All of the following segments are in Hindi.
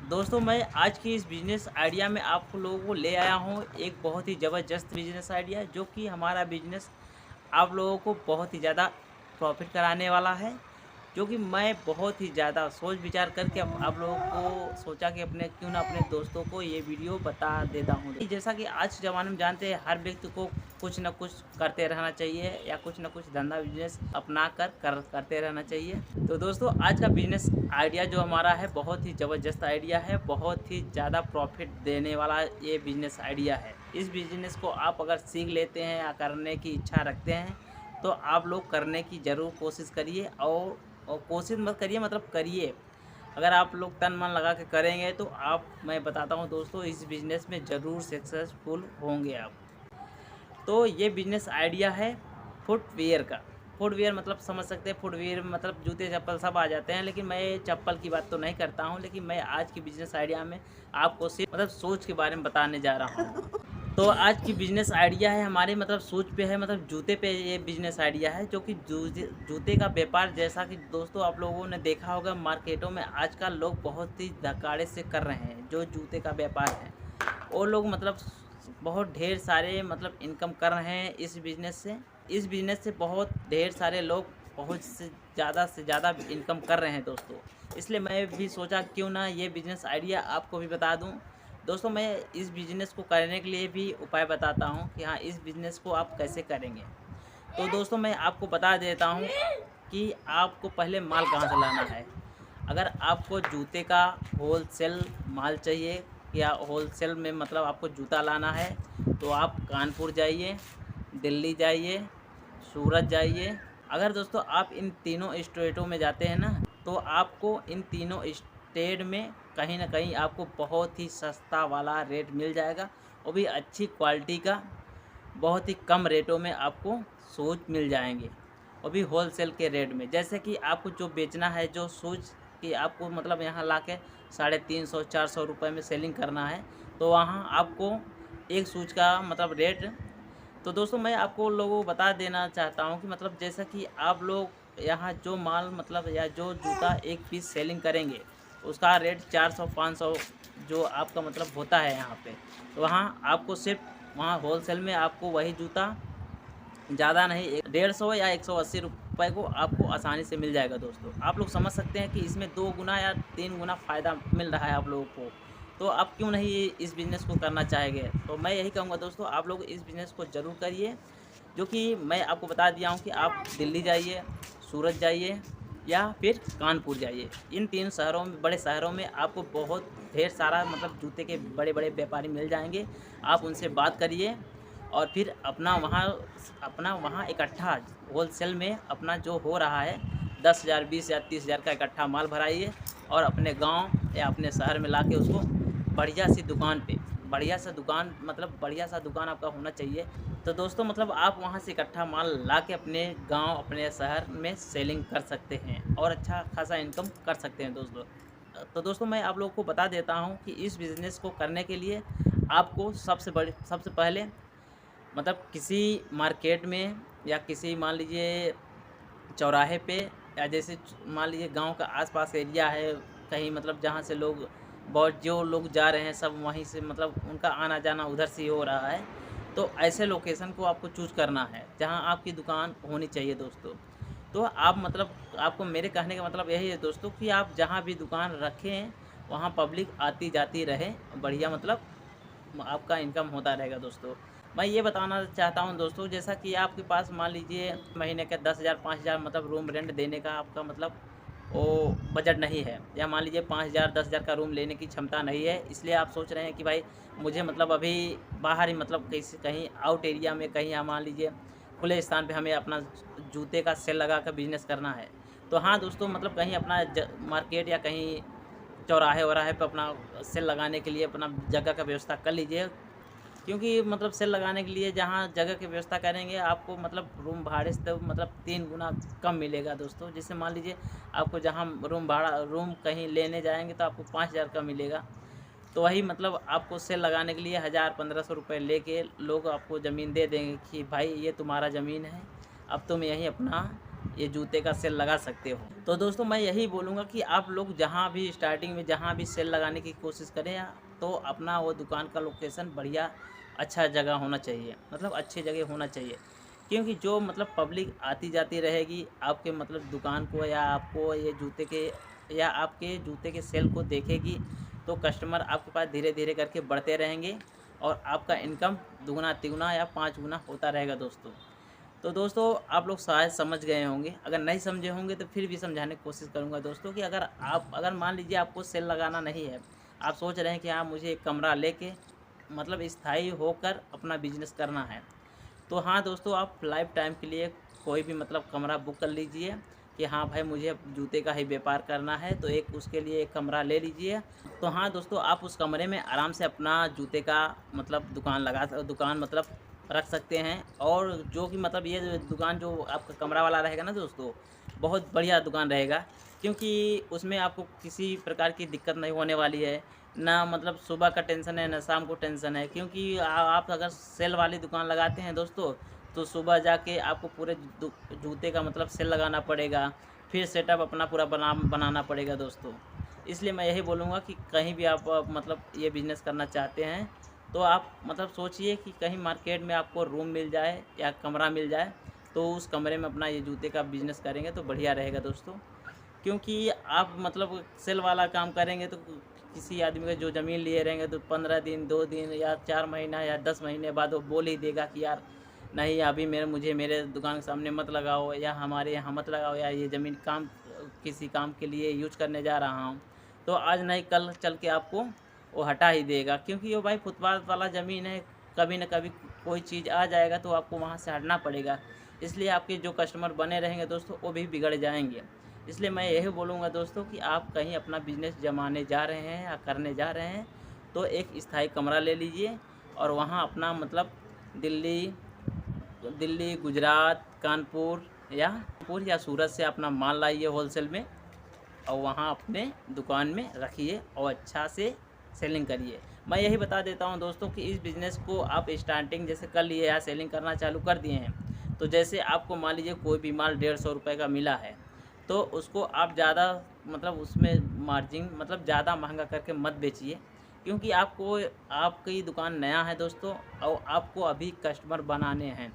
दोस्तों मैं आज की इस बिज़नेस आइडिया में आप लोगों को ले आया हूँ एक बहुत ही ज़बरदस्त बिज़नेस आइडिया जो कि हमारा बिज़नेस आप लोगों को बहुत ही ज़्यादा प्रॉफ़िट कराने वाला है। जो कि मैं बहुत ही ज़्यादा सोच विचार करके आप लोगों को सोचा कि अपने क्यों ना अपने दोस्तों को ये वीडियो बता देता हूँ। जैसा कि आज के ज़माने में जानते हैं हर व्यक्ति को कुछ न कुछ करते रहना चाहिए या कुछ न कुछ धंधा बिज़नेस अपना करते रहना चाहिए। तो दोस्तों आज का बिज़नेस आइडिया जो हमारा है बहुत ही ज़बरदस्त आइडिया है, बहुत ही ज़्यादा प्रॉफ़िट देने वाला ये बिज़नेस आइडिया है। इस बिज़नेस को आप अगर सीख लेते हैं या करने की इच्छा रखते हैं, तो आप लोग करने की ज़रूर कोशिश करिए और कोशिश मत करिए मतलब करिए। अगर आप लोग तन मन लगा के करेंगे तो आप मैं बताता हूँ दोस्तों इस बिज़नेस में ज़रूर सक्सेसफुल होंगे आप। तो ये बिज़नेस आइडिया है फुटवियर का। फुटवियर मतलब समझ सकते हैं फुटवियर मतलब जूते-चप्पल सब आ जाते हैं, लेकिन मैं चप्पल की बात तो नहीं करता हूँ, लेकिन मैं आज की बिज़नेस आइडिया में आपको सिर्फ़ मतलब सोच के बारे में बताने जा रहा हूँ। तो आज की बिज़नेस आइडिया है हमारे मतलब सोच पे है मतलब जूते पे ये बिज़नेस आइडिया है जो कि जूते का व्यापार जैसा कि दोस्तों आप लोगों ने देखा होगा मार्केटों में आजकल लोग बहुत ही धड़ाधड़ से कर रहे हैं जो जूते का व्यापार है। वो लोग मतलब बहुत ढेर सारे मतलब इनकम कर रहे हैं इस बिज़नेस से। इस बिज़नेस से बहुत ढेर सारे लोग बहुत से ज़्यादा इनकम कर रहे हैं दोस्तों। इसलिए मैं भी सोचा क्यों ना ये बिज़नेस आइडिया आपको भी बता दूँ। दोस्तों मैं इस बिज़नेस को करने के लिए भी उपाय बताता हूँ कि हाँ, इस बिज़नेस को आप कैसे करेंगे। तो दोस्तों मैं आपको बता देता हूँ कि आपको पहले माल कहाँ से लाना है। अगर आपको जूते का होलसेल माल चाहिए या होलसेल में मतलब आपको जूता लाना है, तो आप कानपुर जाइए, दिल्ली जाइए, सूरत जाइए। अगर दोस्तों आप इन तीनों स्टेटों में जाते हैं ना, तो आपको इन तीनों स्टेट में कहीं न कहीं आपको बहुत ही सस्ता वाला रेट मिल जाएगा, वो भी अच्छी क्वालिटी का, बहुत ही कम रेटों में आपको शूज़ मिल जाएँगे, वो भी होलसेल के रेट में। जैसे कि आपको जो बेचना है, जो शूज़ कि आपको मतलब यहाँ लाके 350-400 रुपए में सेलिंग करना है, तो वहाँ आपको एक शूज़ का मतलब रेट। तो दोस्तों मैं आपको लोगों को बता देना चाहता हूँ कि मतलब जैसा कि आप लोग यहाँ जो माल मतलब या जो जूता एक पीस सेलिंग करेंगे, उसका रेट 400-500 जो आपका मतलब होता है यहाँ पे। तो वहाँ आपको सिर्फ़ वहाँ होलसेल में आपको वही जूता ज़्यादा नहीं 150 या 180 रुपए को आपको आसानी से मिल जाएगा दोस्तों। आप लोग समझ सकते हैं कि इसमें 2 गुना या 3 गुना फ़ायदा मिल रहा है आप लोगों को। तो आप क्यों नहीं ये इस बिज़नेस को करना चाहेंगे? तो मैं यही कहूँगा दोस्तों आप लोग इस बिज़नेस को ज़रूर करिए। जो कि मैं आपको बता दिया हूँ कि आप दिल्ली जाइए, सूरत जाइए या फिर कानपुर जाइए। इन 3 शहरों में बड़े शहरों में आपको बहुत ढेर सारा मतलब जूते के बड़े-बड़े व्यापारी मिल जाएँगे। आप उनसे बात करिए और फिर अपना वहाँ इकट्ठा होलसेल में अपना जो हो रहा है 10,000 20 या 30,000 का इकट्ठा माल भराइए और अपने गाँव या अपने शहर में लाके उसको बढ़िया सी दुकान पे बढ़िया सा दुकान मतलब बढ़िया सा दुकान आपका होना चाहिए। तो दोस्तों मतलब आप वहाँ से इकट्ठा माल लाके अपने गाँव, अपने शहर में सेलिंग कर सकते हैं और अच्छा खासा इनकम कर सकते हैं दोस्तों। तो दोस्तों मैं आप लोगों को बता देता हूँ कि इस बिज़नेस को करने के लिए आपको सबसे पहले मतलब किसी मार्केट में या किसी मान लीजिए चौराहे पे या जैसे मान लीजिए गाँव का आस-पास एरिया है, कहीं मतलब जहाँ से लोग बहुत जो लोग जा रहे हैं सब वहीं से मतलब उनका आना-जाना उधर से ही हो रहा है। तो ऐसे लोकेशन को आपको चूज़ करना है, जहाँ आपकी दुकान होनी चाहिए दोस्तों। तो आप मतलब आपको मेरे कहने का मतलब यही है दोस्तों कि आप जहाँ भी दुकान रखें, वहाँ पब्लिक आती-जाती रहे, बढ़िया मतलब आपका इनकम होता रहेगा दोस्तों। मैं ये बताना चाहता हूँ दोस्तों जैसा कि आपके पास मान लीजिए महीने के 10,000 5,000 मतलब रूम रेंट देने का आपका मतलब वो बजट नहीं है या मान लीजिए 5,000 10,000 का रूम लेने की क्षमता नहीं है, इसलिए आप सोच रहे हैं कि भाई मुझे मतलब अभी बाहर ही मतलब कहीं आउट एरिया में कहीं या मान लीजिए खुले स्थान पे हमें अपना जूते का सेल लगा कर बिज़नेस करना है। तो हाँ दोस्तों मतलब कहीं अपना मार्केट या कहीं चौराहे-वौराहे पे अपना सेल लगाने के लिए अपना जगह का व्यवस्था कर लीजिए। क्योंकि मतलब सेल लगाने के लिए जहाँ जगह की व्यवस्था करेंगे आपको मतलब रूम भाड़े से तो मतलब 3 गुना कम मिलेगा दोस्तों। जैसे मान लीजिए आपको जहाँ रूम कहीं लेने जाएँगे तो आपको 5,000 का मिलेगा। तो वही मतलब आपको सेल लगाने के लिए 1,000-1,500 रुपए लेके लोग आपको ज़मीन दे देंगे कि भाई ये तुम्हारा ज़मीन है, अब तुम यहीं अपना ये जूते का सेल लगा सकते हो। तो दोस्तों मैं यही बोलूँगा कि आप लोग जहाँ भी स्टार्टिंग में जहाँ भी सेल लगाने की कोशिश करें, तो अपना वो दुकान का लोकेशन बढ़िया अच्छा जगह होना चाहिए, मतलब अच्छी जगह होना चाहिए। क्योंकि जो मतलब पब्लिक आती जाती रहेगी आपके मतलब दुकान को, या आपको ये जूते के या आपके जूते के सेल को देखेगी, तो कस्टमर आपके पास धीरे धीरे करके बढ़ते रहेंगे और आपका इनकम दुगना तिगुना या 5 गुना होता रहेगा दोस्तों। तो दोस्तों आप लोग शायद समझ गए होंगे, अगर नहीं समझे होंगे तो फिर भी समझाने की कोशिश करूंगा दोस्तों कि अगर मान लीजिए आपको सेल लगाना नहीं है, आप सोच रहे हैं कि हाँ मुझे एक कमरा लेके मतलब स्थायी होकर अपना बिजनेस करना है, तो हाँ दोस्तों आप लाइफ टाइम के लिए कोई भी मतलब कमरा बुक कर लीजिए कि हाँ भाई मुझे जूते का ही व्यापार करना है, तो एक उसके लिए एक कमरा ले लीजिए। तो हाँ दोस्तों आप उस कमरे में आराम से अपना जूते का मतलब दुकान मतलब रख सकते हैं। और जो कि मतलब ये दुकान जो आपका कमरा वाला रहेगा ना दोस्तों, बहुत बढ़िया दुकान रहेगा, क्योंकि उसमें आपको किसी प्रकार की दिक्कत नहीं होने वाली है। ना मतलब सुबह का टेंशन है, ना शाम को टेंशन है, क्योंकि आप अगर सेल वाली दुकान लगाते हैं दोस्तों, तो सुबह जाके आपको पूरे जूते का मतलब सेल लगाना पड़ेगा, फिर सेटअप अपना पूरा बनाना पड़ेगा दोस्तों। इसलिए मैं यही बोलूँगा कि कहीं भी आप मतलब ये बिज़नेस करना चाहते हैं, तो आप मतलब सोचिए कि कहीं मार्केट में आपको रूम मिल जाए या कमरा मिल जाए, तो उस कमरे में अपना ये जूते का बिज़नेस करेंगे तो बढ़िया रहेगा दोस्तों। क्योंकि आप मतलब सेल वाला काम करेंगे तो किसी आदमी का जो ज़मीन लिए रहेंगे, तो 15 दिन, 2 दिन या 4 महीना या 10 महीने बाद वो बोल ही देगा कि यार नहीं अभी मुझे मेरे दुकान के सामने मत लगाओ, या हमारे यहाँ मत लगाओ, या ये ज़मीन किसी काम के लिए यूज करने जा रहा हूँ। तो आज नहीं कल चल के आपको वो हटा ही देगा, क्योंकि वो भाई फुटपाथ वाला ज़मीन है, कभी न कभी कोई चीज़ आ जाएगा तो आपको वहाँ से हटना पड़ेगा। इसलिए आपके जो कस्टमर बने रहेंगे दोस्तों वो भी बिगड़ जाएंगे। इसलिए मैं यही बोलूँगा दोस्तों कि आप कहीं अपना बिज़नेस जमाने जा रहे हैं या करने जा रहे हैं, तो एक स्थायी कमरा ले लीजिए और वहाँ अपना मतलब दिल्ली दिल्ली, गुजरात, कानपुर या सूरत से अपना माल लाइए होलसेल में, और वहाँ अपने दुकान में रखिए और अच्छा से सेलिंग करिए। मैं यही बता देता हूँ दोस्तों कि इस बिज़नेस को आप स्टार्टिंग जैसे कर लिए या सेलिंग करना चालू कर दिए हैं, तो जैसे आपको मान लीजिए कोई भी माल 150 रुपये का मिला है, तो उसको आप ज़्यादा मतलब उसमें मार्जिन मतलब ज़्यादा महंगा करके मत बेचिए, क्योंकि आपकी दुकान नया है दोस्तों और आपको अभी कस्टमर बनाने हैं।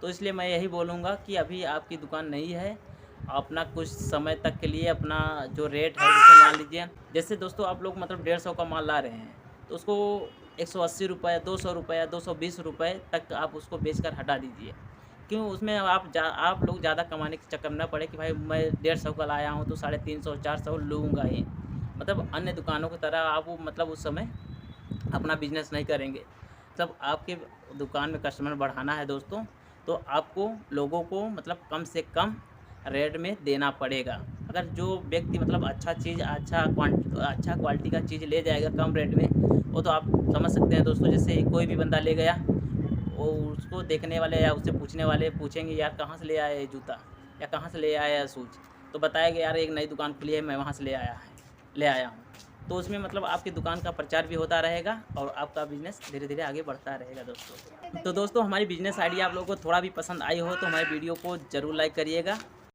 तो इसलिए मैं यही बोलूँगा कि अभी आपकी दुकान नई है, अपना कुछ समय तक के लिए अपना जो रेट है जैसे मान लीजिए, जैसे दोस्तों आप लोग मतलब 150 का माल ला रहे हैं, तो उसको 180 रुपये, 200 रुपये, 220 रुपये तक आप उसको बेचकर हटा दीजिए। क्यों उसमें आप लोग ज़्यादा कमाने के चक्कर में ना पड़े कि भाई मैं 150 का लाया हूँ तो 350 400 लूँगा ही। मतलब अन्य दुकानों की तरह आप वो मतलब उस समय अपना बिजनेस नहीं करेंगे। मतलब आपके दुकान में कस्टमर बढ़ाना है दोस्तों, तो आपको लोगों को मतलब कम से कम रेट में देना पड़ेगा। अगर जो व्यक्ति मतलब अच्छा क्वालिटी का चीज़ ले जाएगा कम रेट में, वो तो आप समझ सकते हैं दोस्तों, जैसे कोई भी बंदा ले गया, वो उसको देखने वाले या उससे पूछने वाले पूछेंगे यार कहाँ से ले आया ये जूता, या कहाँ से ले आया है शूज़, तो बताएगा यार एक नई दुकान खुली है मैं वहाँ से ले आया हूँ। तो उसमें मतलब आपकी दुकान का प्रचार भी होता रहेगा और आपका बिज़नेस धीरे धीरे आगे बढ़ता रहेगा दोस्तों। तो दोस्तों हमारी बिज़नेस आइडिया आप लोगों को थोड़ा भी पसंद आई हो तो हमारे वीडियो को ज़रूर लाइक करिएगा